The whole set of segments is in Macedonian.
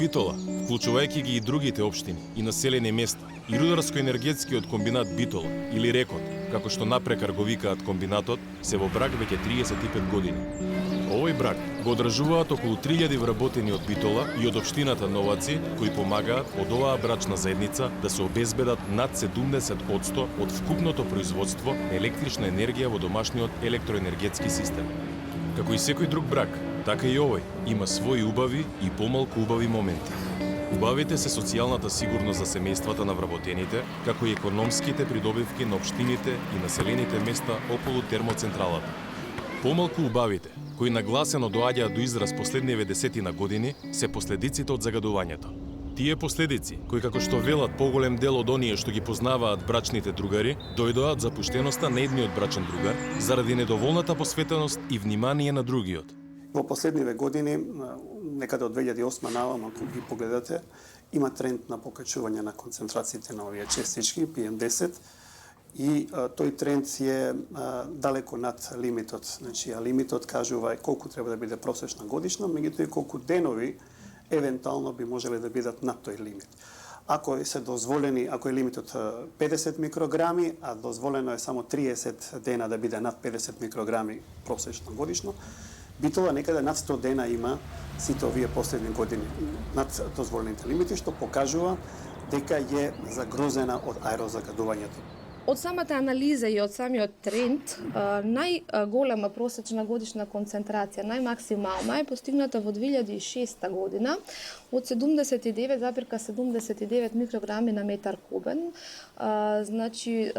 Битола, вклучувајќи ги и другите општини и населени места, и рударско-енергетскиот комбинат Битола или Рекот, како што напрекар го викаат комбинатот, се во брак веќе 35 години. Овој брак го одржуваат околу 3000 вработени од Битола и од општината Новаци, кои помагаат од оваа брачна заедница да се обезбедат над 70% од вкупното производство на електрична енергија во домашниот електроенергетски систем. Како и секој друг брак, така и овој има своји убави и помалку убави моменти. Убавите се социјалната сигурност за семејствата на вработените, како и економските придобивки на општините и населените места околу термоцентралата. Помалку убавите, кои нагласено доаѓаат до израз последниве десетина години, се последиците од загадувањето. Тие последици, кои како што велат поголем дел од оние што ги познаваат брачните другари, дојдоа од запуштеноста на едниот брачен другар заради недоволната посветеност и внимание на другиот. Во последниве години, некаде од 2008 навам, ако ги погледате, има тренд на покачување на концентрациите на овие частички, PM10, и тој тренд е далеко над лимитот. Значи, лимитот кажува колку треба да биде просечна годишна, меѓутоа и колку денови евентуално би можеле да бидат над тој лимит. Ако се дозволени, ако е лимитот 50 микрограми, а дозволено е само 30 дена да биде над 50 микрограми просечно годишно, Битола некаде над 100 дена има сите овие последни години над дозволените лимити, што покажува дека е загрозена од аерозагадувањето. Од самата анализа и од самиот тренд, најголема просечна годишна концентрација, најмаксимална е постигната во 2006 година од 79,79 микрограми на метар кубен. Значи,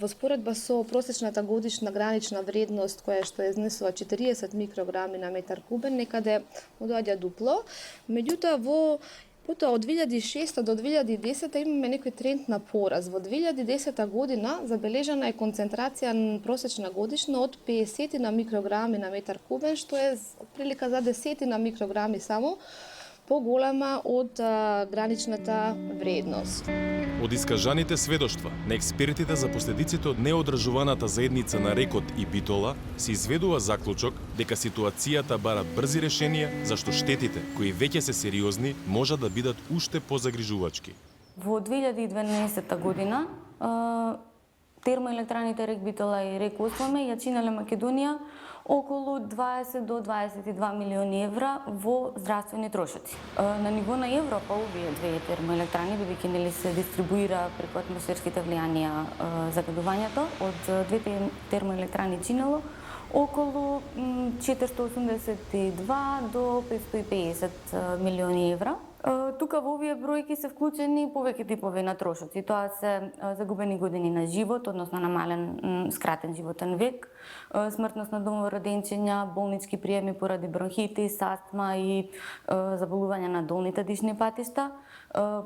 во споредба со просечната годишна гранична вредност, која што изнесува 40 микрограми на метар кубен, некаде доаѓа дупло. Меѓутоа, потоа од 2006 до 2010 имаме некој тренд на пораз. Во 2010 година забележана е концентрација просечна годишна од 50 на микрограми на метар кубен, што е прилика за 10 на микрограми само поголема од граничната вредност. Од искажаните сведоштва на експертите за последиците од неодржуваната заедница на Рекот и Битола се изведува заклучок дека ситуацијата бара брзи решенија, зашто штетите, кои веќе се сериозни, можат да бидат уште позагрижувачки. Во 2012 година термоелектраните Рек Битола и Рек Осваме ја чинеле Македонија околу 20 до 22 милиони евра во здравствени трошоци. На ниво на Европа овие две термоелектрани, бидејќи нели се дистрибуира преку атмосферските влијанија загадувањето, од двете термоелектрани чинело околу 482 до 550 милиони евра. Тука во овие бројки се вклучени повеќе типови на трошоци. Тоа се загубени години на живот, односно намален скратен животен век, смртност на домороденчиња, болнички приеми поради бронхитис, астма и заболувања на долните дишни патишта,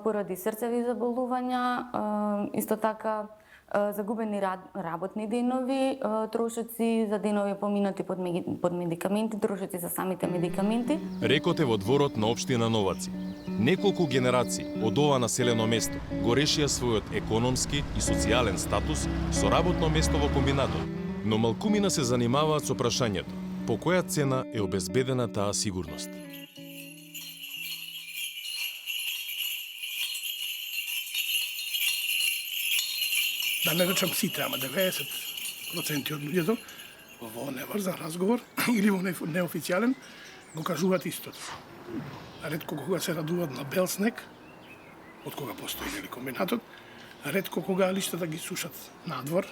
поради срцеви заболувања, исто така загубени работни денови, трошоци за денови поминати под медикаменти, трошоци за самите медикаменти. Рекот е во дворот на општина Новаци. Неколку генерации од ова населено место го решија својот економски и социјален статус со работно место во комбинатот, но малкумина се занимаваат со прашањето по која цена е обезбедена таа сигурност. Да не речам сите, ама 90% од луѓето во неврзан разговор или во неофицијален го кажуваат истото. Ретко кога се радуваат на бел снег, од кога постои нели комбинатот, ретко кога лиштата ги сушат надвор,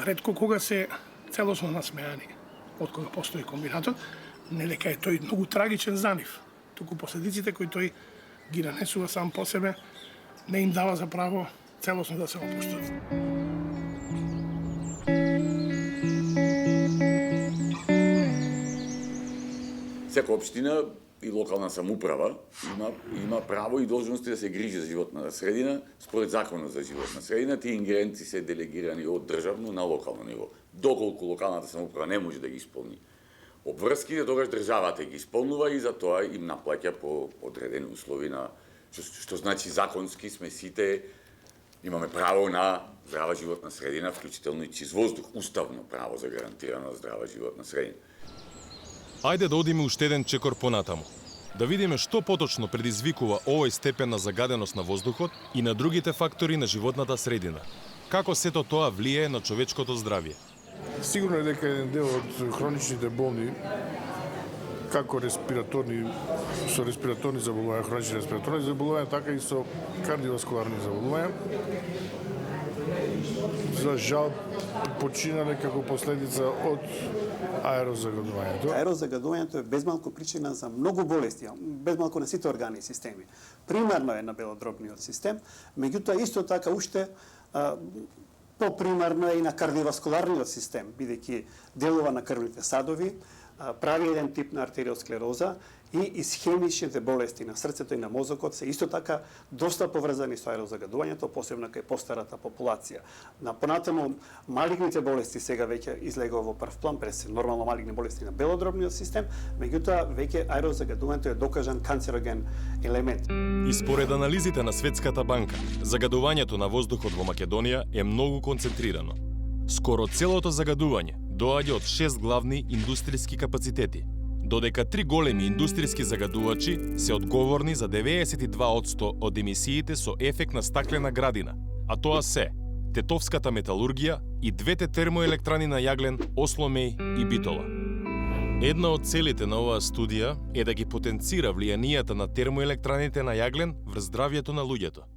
ретко кога се целосно насмеани од кога постои комбинатот, не дека е тој многу трагичен за нив, туку последиците кои тој ги нанесува сам по себе не им дава за право целосно да се опуштат. Секоја општина и локална самоуправа има право и должности да се грижи за животна средина според законот за животна средина. Тие ингеренции се делегирани од државно на локално ниво. Доколку локалната самоуправа не може да ги исполни обврските, тогаш државата ги исполнува и за тоа им наплаќа по одредени услови на што значи законски сме сите имаме право на здрава животна средина, вклучително и чист воздух, уставно право за гарантирана здрава животна средина. Ајде да одиме уште еден чекор понатаму. Да видиме што поточно предизвикува овој степен на загаденост на воздухот и на другите фактори на животната средина. Како сето тоа влијае на човечкото здравје? Сигурно е дека еден дел од хроничните болни, како со респираторни заболувања, хронични респираторни заболувања, така и со кардиоваскуларни заболувања, за жал починале како последица од аерозагадувањето. Аерозагадувањето е безмалку причина за многу болести, безмалку на сите органи и системи. Примарно е на белодробниот систем, меѓутоа исто така уште попримарно е и на кардиоваскуларниот систем, бидејќи делува на крвните садови, прави еден тип на артериосклероза и исхемичните болести на срцето и на мозокот се исто така доста поврзани со аерозагадувањето, посебно кај постарата популација. На понатаму малигните болести сега веќе излегува во прв план, пред нормално малигни болести на белодробниот систем, меѓутоа веќе аерозагадувањето е докажан канцероген елемент. И според анализите на Светската банка, загадувањето на воздухот во Македонија е многу концентрирано. Скоро целото загадување доаѓа од 6 главни индустријски капацитети, додека 3 големи индустријски загадувачи се одговорни за 92% од емисиите со ефект на стаклена градина, а тоа се Тетовската металургија и двете термоелектрани на јаглен Осломеј и Битола. Една од целите на оваа студија е да ги потенцира влијанијата на термоелектраните на јаглен врз здравјето на луѓето.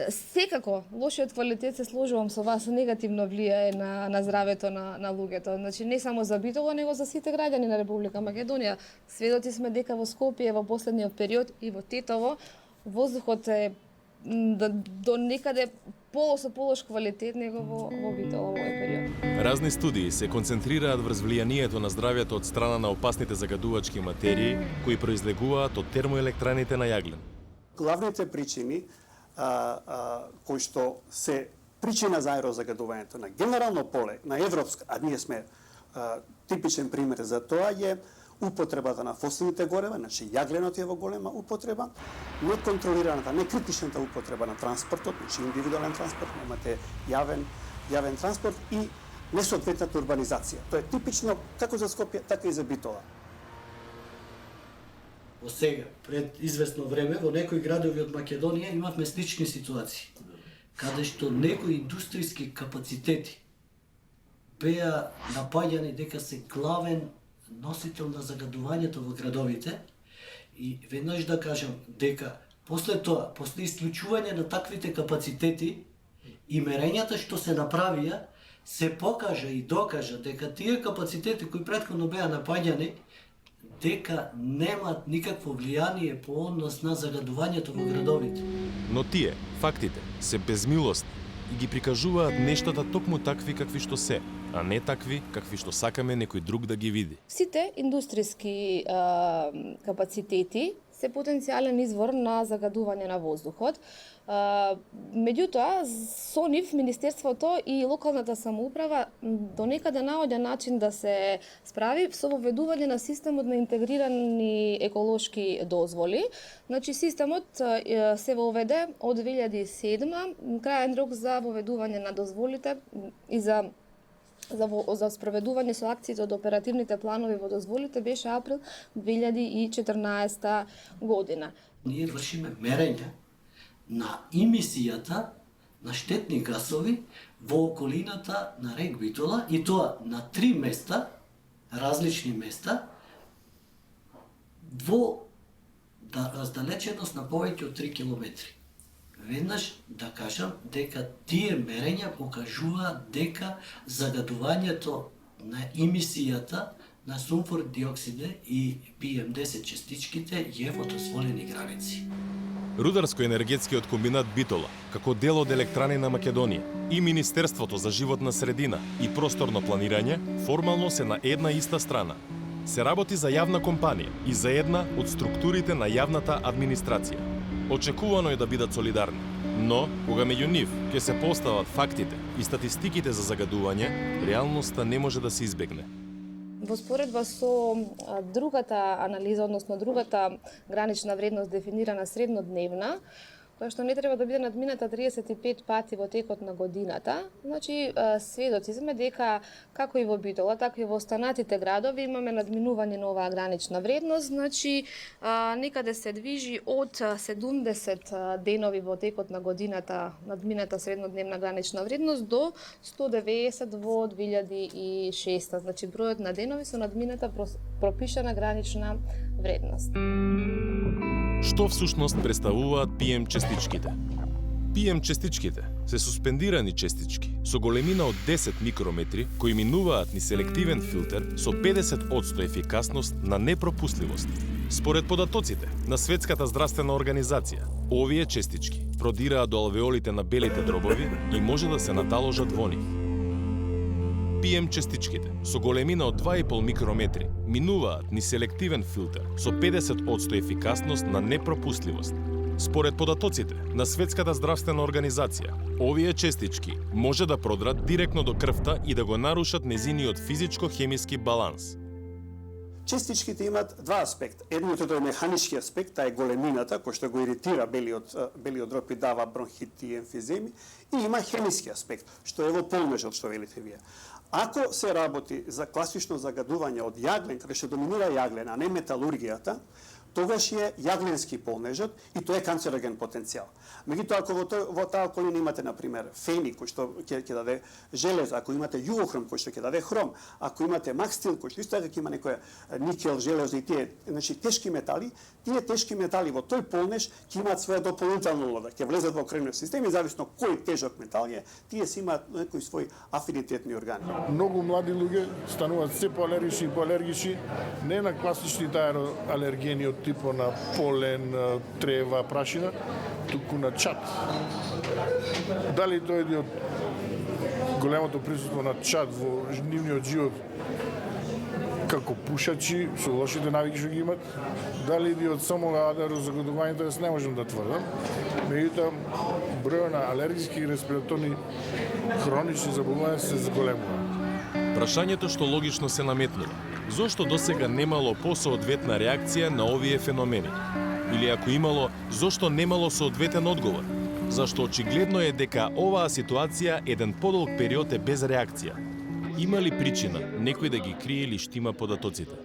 Секако, лошиот квалитет се сложувам со вас, негативно влијае на здравето на луѓето. Значи не само за Битола, него за сите граѓани на Република Македонија. Сведоци сме дека во Скопје во последниот период и во Тетово воздухот е до некаде со полош квалитет него во Битола во овој период. Разни студии се концентрираат врз влијанието на здравјето од страна на опасните загадувачки материи кои произлегуваат од термоелектраните на јаглен. Главните причини кои што се причина за аерозагадувањето на генерално поле, на европска, а ние сме типичен пример за тоа е употребата на фосилните горева, значи јагленот е во голема употреба, неконтролираната, некритичната употреба на транспортот, значи индивидуален транспорт, немате јавен транспорт и несоодветната урбанизација. Тоа е типично како за Скопје, така и за Битола. Во сега, пред известно време, во некои градови од Македонија имавме слични ситуации, каде што некои индустријски капацитети беа напаѓани дека се главен носител на загадувањето во градовите и веднаш да кажам дека после тоа, после исклучување на таквите капацитети и мерењата што се направија, се покажа и докажа дека тие капацитети кои претходно беа напаѓани дека немаат никакво влијание по однос на загадувањето во градовите. Но тие, фактите, се безмилостни и ги прикажуваат нештата токму такви какви што се, а не такви какви што сакаме некој друг да ги види. Сите индустријски капацитети се потенцијален извор на загадување на воздухот. Меѓутоа, со нив Министерството и локалната самоуправа до некаде наоѓа начин да се справи со воведување на системот на интегрирани еколошки дозволи. Значи, системот се воведе од 2007, крајен рок за воведување на дозволите и за спроведување со акциите од оперативните планови во дозволите беше април 2014 година. Ние вршиме мерење на емисијата на штетни гасови во околината на рек Битола и тоа на 3 места, различни места, во раздалеченост на повеќе од 3 километри. Веднаш да кажам дека тие мерења покажуваат дека загадувањето на емисијата на сумфор диоксиде и PM10 частичките е во дозволени граници. Рударско-енергетскиот комбинат Битола, како дел од Електрани на Македонија и Министерството за животна средина и просторно планирање, формално се на една иста страна. Се работи за јавна компанија и за една од структурите на јавната администрација. Очекувано е да бидат солидарни, но кога меѓу нив ќе се постават фактите и статистиките за загадување, реалноста не може да се избегне. Во споредба со другата анализа, односно другата гранична вредност дефинирана среднодневна, која што не треба да биде надмината 35 пати во текот на годината. Значи, сведоци сме дека како и во Битола, така и во останатите градови имаме надминување на оваа гранична вредност. Значи, некаде се движи од 70 денови во текот на годината надмината среднодневна гранична вредност до 190 во 2006. Значи, бројот на денови со надмината пропишана гранична вредност. Што всушност представуваат PM честичките? PM честичките се суспендирани честички со големина од 10 микрометри кои минуваат ни селективен филтер со 50% ефикасност на непропустливост. Според податоците на Светската здравствена организација, овие честички продираат до алвеолите на белите дробови и може да се наталожат во нив. PM честичките со големина од 2,5 микрометри минуваат ни селективен филтер со 50% ефикасност на непропустливост. Според податоците на Светската здравствена организација, овие честички може да продрат директно до крвта и да го нарушат незиниот физичко-хемиски баланс. Честичките имаат два аспекта. Едното е механички аспект, таа е големината, кој што го иритира белиот дроб и дава бронхит и емфиземи, и има хемиски аспект, што е во полнежот, што велите вие. Ако се работи за класично загадување од јаглен, каде што доминира јаглен, а не металургијата, тогаш е јагленски полнежот и тоа е канцероген потенцијал. Меѓутоа, ако во таа околина имате, например, фени, кој што ќе даде железо, ако имате југохром, кој што ќе даде хром, ако имате макстил, кој што исто така има некоја никел, железо и тие, значи тешки метали, тие тешки метали во тој полнеж ќе имаат своја дополнителна улога, ќе влезат во крвниот систем и зависно кој тежок метал е, тие си имаат некои своји афинитетни органи. Многу млади луѓе стануваат се поалергични и поалергични, не на класичните алергени од типот на полен, трева, прашина, туку на чад. Дали дојде од големото присуство на чад во нивниот живот како пушачи, со лошите навики што ги имат, дали иде од само аерозагадувањето, не можам да тврдам. Меѓутоа, бројот на алергиски и респираторни хронични заболувања се зголемува. Прашањето што логично се наметнува, зошто досега немало посоодветна реакција на овие феномени? Или ако имало, зошто немало соодветен одговор? Зашто очигледно е дека оваа ситуација еден подолг период е без реакција. Има ли причина некој да ги крие или штима податоците?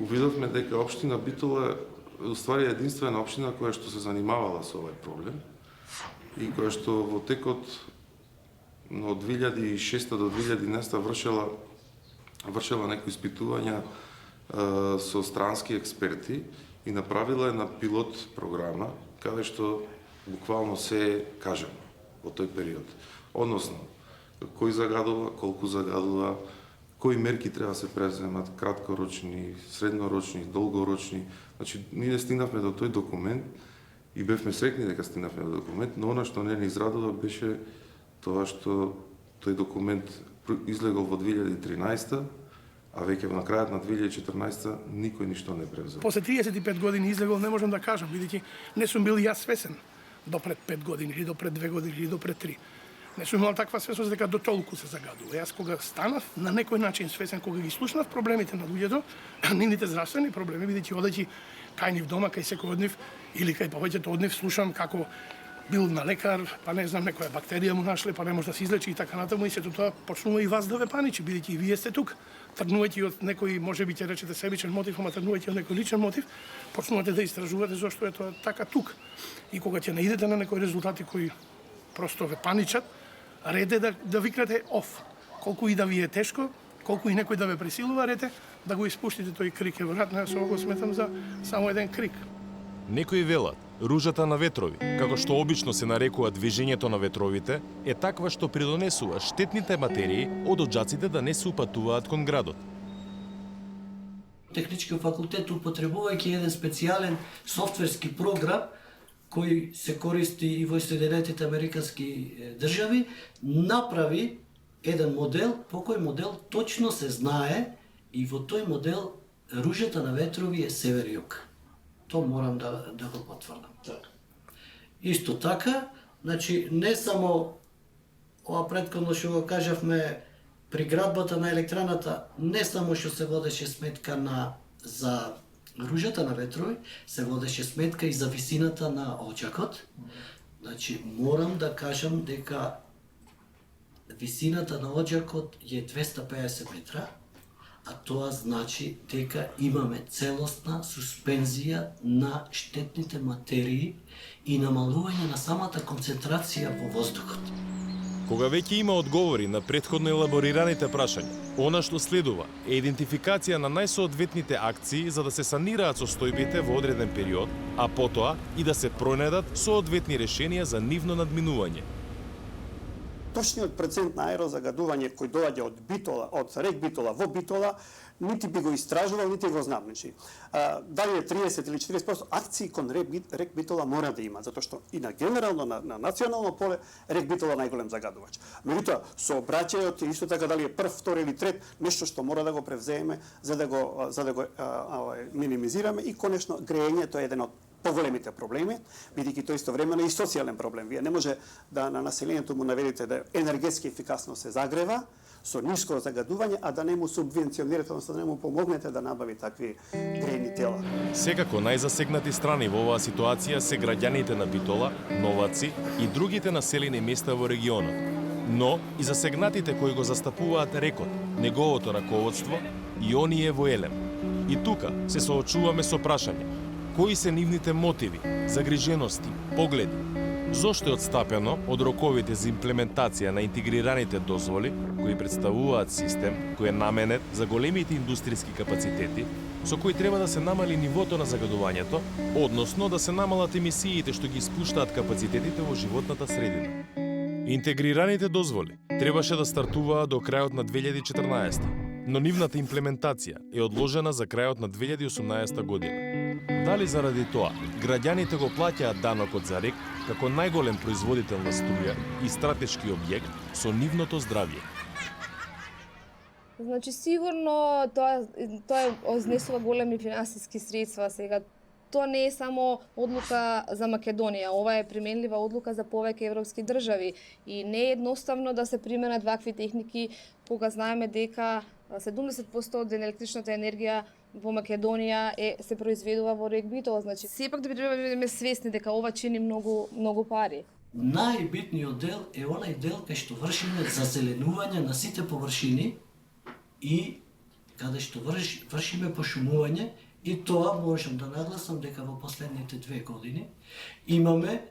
Увидовме дека општина Битола е уствари единствена општина која што се занимавала со овој проблем и која што во текот од 2006 до 2011 вршела некои испитувања со странски експерти и направила една пилот програма каде што буквално се е кажано во тој период. Односно, кој загадува, колку загадува, кои мерки треба да се преземат, краткорочни, среднорочни, долгорочни. Значи, ние стигнавме до тој документ и бевме срекни дека стигнавме до документ, но она што не ни израдува беше тоа што тој документ излегол во 2013, а веќе на крајот на 2014 никој ништо не превзел. После 35 години излегол не можам да кажам, бидејќи не сум бил јас свесен до пред 5 години, или до пред 2 години, или до пред 3. Не сум имал таква свесност дека до толку се загадува. Јас кога станав на некој начин свесен, кога ги слушнав проблемите на луѓето, нивните здравствени проблеми, бидејќи одејќи кај нив дома, кај секој од нив или кај повеќето од нив, слушам како бил на лекар, па не знам, некоја бактерија му нашле, па не може да се излечи и така натаму, и сето тоа почнува и вас да ве паничи, бидејќи и вие сте тук. Тргнувајќи од некој, можеби ќе речете себичен мотив, ама тргнувајќи од некој личен мотив, почнувате да истражувате зошто е тоа така тук. И кога ќе наидете на некои резултати кои просто ве паничат, ред е да викнете оф. Колку и да ви е тешко, колку и некој да ве пресилува, ред е да го испуштите тој крик. Веројатно јас го сметам за само еден крик. Некои велат, ружата на ветрови, како што обично се нарекува движењето на ветровите, е таква што придонесува штетните материи од оджаците да не се упатуваат кон градот. Технички факултет, употребувајќи еден специјален софтверски програм кој се користи и во Соединетите Американски држави, направи еден модел, по кој модел точно се знае и во тој модел ружата на ветрови е север-југ. То морам да го потврдам. Исто така, значи не само ова претходно што го кажавме при градбата на електраната, не само што се водеше сметка за ружата на ветрови се водеше сметка и за висината на оджакот. Значи, морам да кажам дека висината на оджакот е 250 метра, а тоа значи дека имаме целосна суспензија на штетните материи и намалување на самата концентрација во воздухот. Кога веќе има одговори на претходно елаборираните прашања, она што следува е идентификација на најсоодветните акции за да се санираат состојбите во одреден период, а потоа и да се пронајдат соодветни решенија за нивно надминување. Точниот процент на аерозагадување кој доаѓа од Битола, од рек Битола во Битола, нити би го истражувал, нити го знам. Дали е 30 или 40%, акции кон рек Битола мора да има, затоа што и на генерално, на национално поле, рек Битола најголем загадувач. Меѓутоа, сообраќајот и исто така дали е прв, втори или трет, нешто што мора да го превземе за да го минимизираме и конечно грејењето е еден од поголемите проблеми, бидејќи тоа истовремено и социјален проблем. Вие не може да на населението му наведете да енергетски ефикасно се загрева со ниско загадување, а да не му субвенционирате, односно да не му помогнете да набави такви грејни тела. Секако најзасегнати страни во оваа ситуација се граѓаните на Битола, Новаци и другите населени места во регионот. Но и засегнатите кои го застапуваат рекот, неговото раководство и оние во Елем. И тука се соочуваме со прашање: кои се нивните мотиви, загрижености, погледи? Зошто е отстапено од роковите за имплементација на интегрираните дозволи, кои представуваат систем кој е наменет за големите индустријски капацитети, со кои треба да се намали нивото на загадувањето, односно да се намалат емисиите што ги испуштаат капацитетите во животната средина. Интегрираните дозволи требаше да стартуваат до крајот на 2014, но нивната имплементација е одложена за крајот на 2018 година. Дали заради тоа, граѓаните го плаќаат данокот за рек како најголем производител на струја и стратешки објект со нивното здравје? Значи, сигурно тоа изнесува големи финансиски средства сега. Тоа не е само одлука за Македонија, ова е применлива одлука за повеќе европски држави и не е едноставно да се применат вакви техники кога знаеме дека 70% од електричната енергија во Македонија се произведува во рек Битола. Значи, сепак да бидеме свесни дека ова чини многу пари. Најбитниот дел е онај дел кај што вршиме зазеленување на сите површини и каде што вршиме пошумување. И тоа можам да нагласам дека во последните 2 години имаме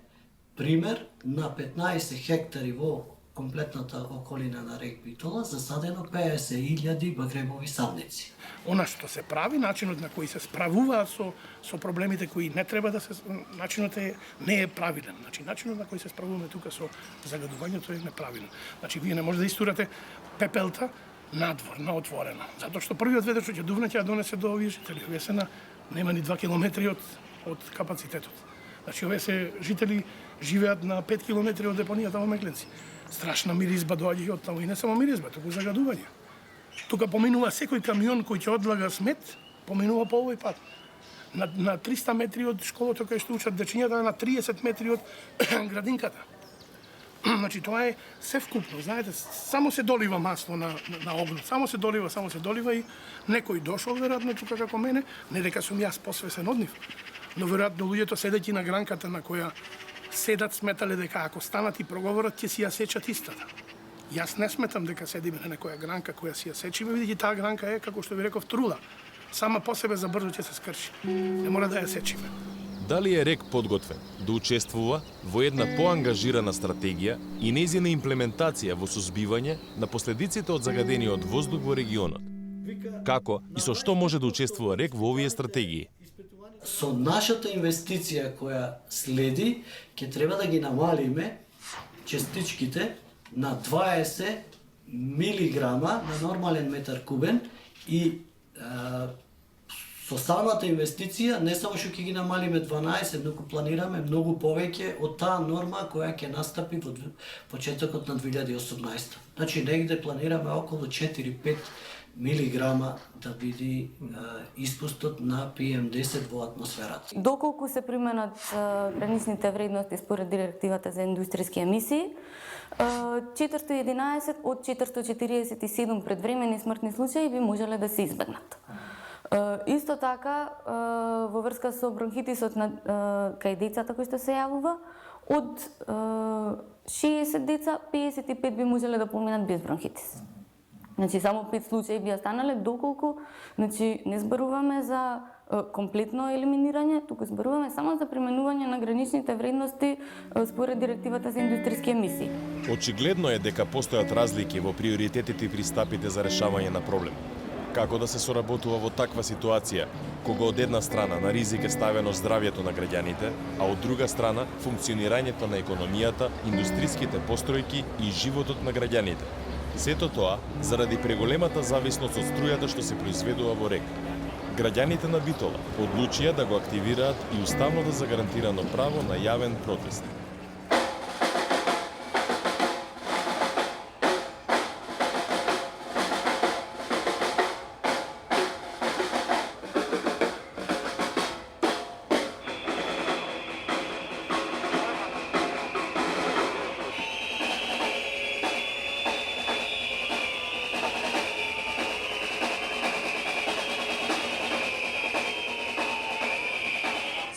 пример на 15 хектари во комплетната околина на рек Битола засадено 50.000 багремови садници. Она што се прави, начинот на кој се справуваат со проблемите кои не треба да се, начинот не е правилен. Значи начинот на кој се справуваме тука со загадувањето е неправилен. Значи вие не може да истурате пепелта надвор, на отворено. Затоа што првиот ветер што ќе дувне ќе ја донесе до овие жители. Овие се нема ни 2 километри од капацитетот. Значи овие се жители живеат на 5 километри од депонијата во Мегленци. Страшна миризба доаѓа и од таму и не само миризба, туку загадување. Тука поминува секој камион кој ќе одлага смет, поминува по овој пат. На 300 метри од школото кај што учат дечињата, на 30 метри од градинката. Значи тоа е се вкупно, знаете, само се долива масло на огно, само се долива и некој дошол веројатно тука како мене, не дека сум јас посвесен од нив, но веројатно луѓето седејќи на гранката на која седат сметале дека ако станат и проговорат ќе си ја сечат истата. Јас не сметам дека седиме на некоја гранка која си ја сечиме, бидејќи таа гранка е, како што ви реков, трула. Сама по себе за брзо ќе се скрши. Не мора да ја сечиме. Дали е рек подготвен да учествува во една поангажирана стратегија и нејзина имплементација во сузбивање на последиците од загадениот воздух во регионот? Како и со што може да учествува рек во овие стратегии? Со нашата инвестиција која следи, ќе треба да ги намалиме частичките на 20 милиграма на нормален метар кубен и со самата инвестиција не само што ќе ги намалиме 12, но планираме многу повеќе од таа норма која ќе настапи во почетокот на 2018. Значи негде планираме околу 4-5 милиграма да биде испустот на PM10 во атмосферата. Доколку се применат граничните вредности според директивата за индустријски емисии, 411 од 447 предвремени смртни случаи би можеле да се избегнат. Исто така, во врска со бронхитисот кај децата кој што се јавува, од 60 деца, 55 би можеле да поминат без бронхитис. Значи, само 5 случаи би останале, доколку не зборуваме за комплетно елиминирање, туку зборуваме само за применување на граничните вредности според директивата за индустријски емисии. Очигледно е дека постојат разлики во приоритетите и пристапите за решавање на проблем. Како да се соработува во таква ситуација, кога од една страна на ризик е ставено здравјето на граѓаните, а од друга страна функционирањето на економијата, индустријските постројки и животот на граѓаните. Сето тоа заради преголемата зависност од струјата што се произведува во река. Граѓаните на Битола одлучија да го активираат и уставно да загарантирано право на јавен протест.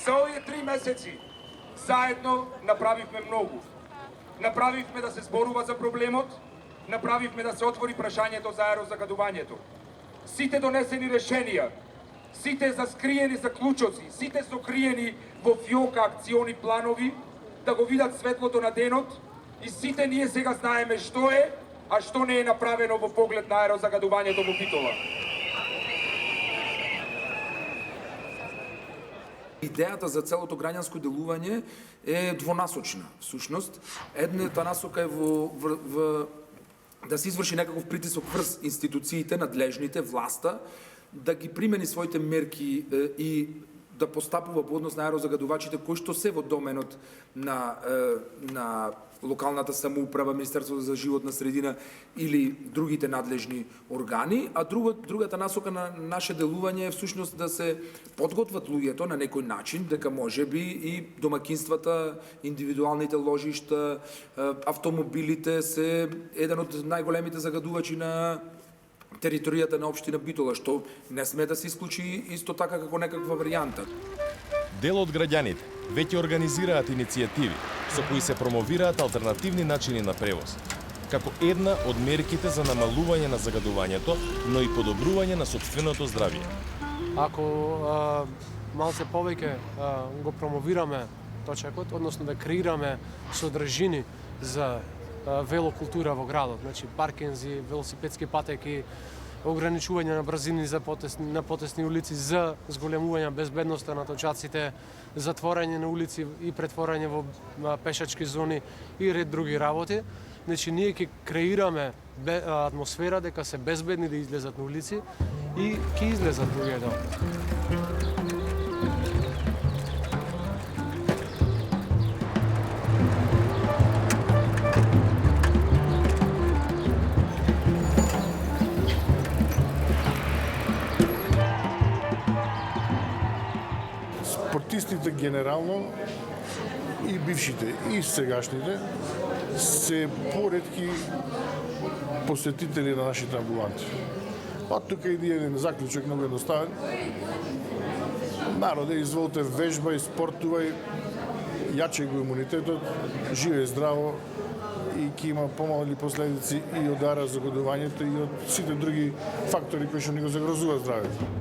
За овие 3 месеци заедно направивме многу. Направивме да се зборува за проблемот, направивме да се отвори прашањето за аерозагадувањето. Сите донесени решенија, сите заскриени заклучоци, сите сокриени во фиока акциони планови, да го видат светлото на денот и сите ние сега знаеме што е, а што не е направено во поглед на аерозагадувањето во Битола. Идејата за целото граѓанско делување е двонасочна. Всушност, едната насока е да се изврши некаков притисок врз институциите, надлежните, власта, да ги примени своите мерки и да постапува во однос на аерозагадувачите кои што се во доменот на локалната самоуправа, Министерството за животна средина или другите надлежни органи, а другата насока на наше делување е всушност да се подготват луѓето на некој начин, дека можеби и домакинствата, индивидуалните ложишта, автомобилите се еден од најголемите загадувачи на територијата на општина Битола, што не сме да се исклучи исто така како некаква варијанта. Дел од граѓаните веќе организираат иницијативи со кои се промовираат алтернативни начини на превоз, како една од мерките за намалување на загадувањето, но и подобрување на сопственото здравје. Ако малце повеќе го промовираме точекот, односно да креираме содржини за велокултура во градот, значи паркинзи, велосипедски патеки, ограничување на брзини на потесни улици за зголемување безбедноста на точаците, затворање на улици и претворање во пешачки зони и ред други работи. Значи ние ќе креираме атмосфера дека се безбедни да излезат на улици и ќе излезат луѓето. Спортистите генерално и бившите и сегашните се поретки посетители на нашите амбуланти. Од тука иде еден заклучок многу едноставен. Народе, изволите, вежбај, спортувај, јаче го имунитетот, живе здраво и ќе има помали последици и од аерозагадувањето и од сите други фактори кои што ни го загрозуваат здравјето.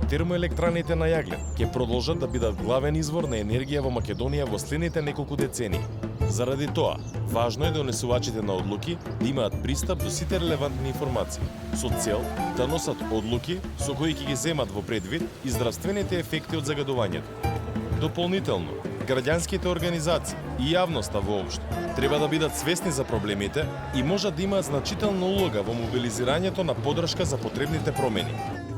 Термоелектраните на јаглен ќе продолжат да бидат главен извор на енергија во Македонија во следните неколку децении. Заради тоа, важно е донесувачите на одлуки да имаат пристап до сите релевантни информации, со цел да носат одлуки со кои ќе ги земат во предвид и здравствените ефекти од загадувањето. Дополнително, граѓанските организации и јавноста воопшто треба да бидат свесни за проблемите и можат да имаат значителна улога во мобилизирањето на поддршка за потребните промени.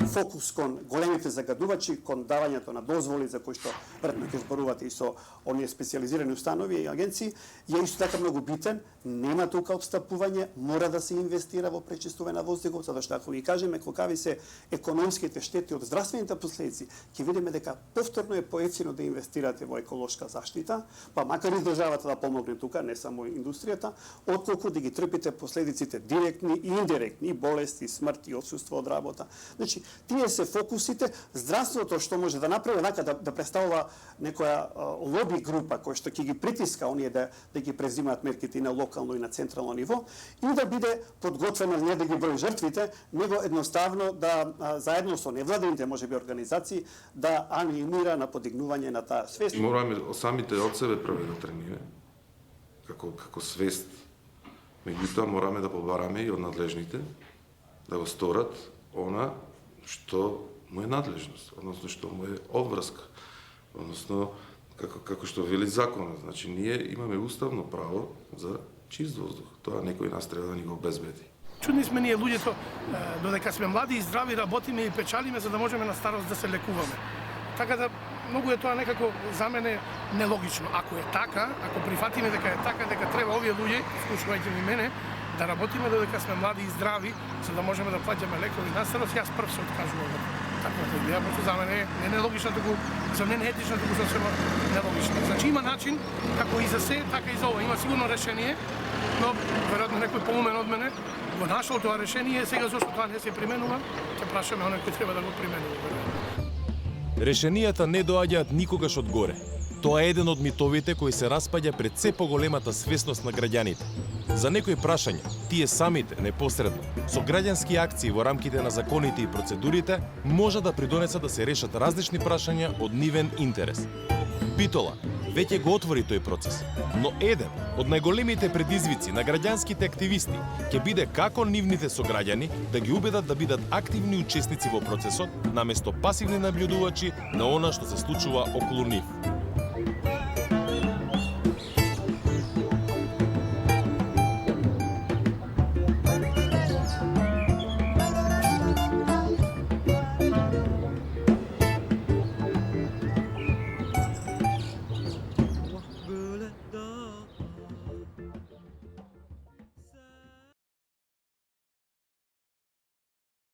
Фокус кон големите загадувачи, кон давањето на дозволи за кои што веројатно ќе зборувате и со оние специјализирани установи и агенции, е исто така многу битен. Нема тука отстапување, мора да се инвестира во пречистување на воздухот, затоа што ако ги кажеме колкави се економските штети од здравствените последици, ќе видиме дека повторно е поевтино да инвестирате во еколошка заштита, па макар и државата да помогне тука, не само индустријата, отколку да ги трпите последиците директни и индиректни, болести, смрт и отсуство од работа. Значи, Тие се фокусите, здравството што може да направи така да представува некоја лоби група која што ќе ги притиска оние да ги презимаат мерките и на локално и на централно ниво и да биде подготвено не да ги брои жртвите, него едноставно да заедно со невладините можеби организации да анимира на подигнување на таа свест. И мораме самите од себе први да трениме како свест. Меѓутоа мораме да побараме и од надлежните да го сторат она што му е надлежност, односно што му е обврска, односно како што вели законот. Значи ние имаме уставно право за чист воздух. Тоа некој нас треба да ни го обезбеди. Чудни сме ние луѓето, додека сме млади и здрави, работиме и печалиме за да можеме на старост да се лекуваме. Така да многу е тоа некако за мене нелогично. Ако е така, ако прифатиме дека е така, дека треба овие луѓе, вклучувајќи и мене, да работиме додека сме млади и здрави, за да можеме да плаќаме лекови на старост, јас прв се откажувам од таквата идеја, пошто за мене не нелогично, туку за мене не етично, туку сосема нелогично. Значи има начин, како и за се, така и за ова. Има сигурно решение, но веројатно некој поумен од мене го нашол тоа решение, сега зашто тоа не се применува, ќе прашаме оној кој треба да го применува. Решенијата не доаѓаат никогаш од горе. Тоа е еден од митовите кои се распаѓа пред се поголемата свесност на граѓаните. За некои прашања, тие самите, непосредно, со граѓански акции во рамките на законите и процедурите, може да придонесат да се решат различни прашања од нивен интерес. Битола веќе го отвори тој процес, но еден од најголемите предизвици на граѓанските активисти ќе биде како нивните сограѓани да ги убедат да бидат активни учесници во процесот, наместо пасивни наблюдувачи на она што се случува околу нив.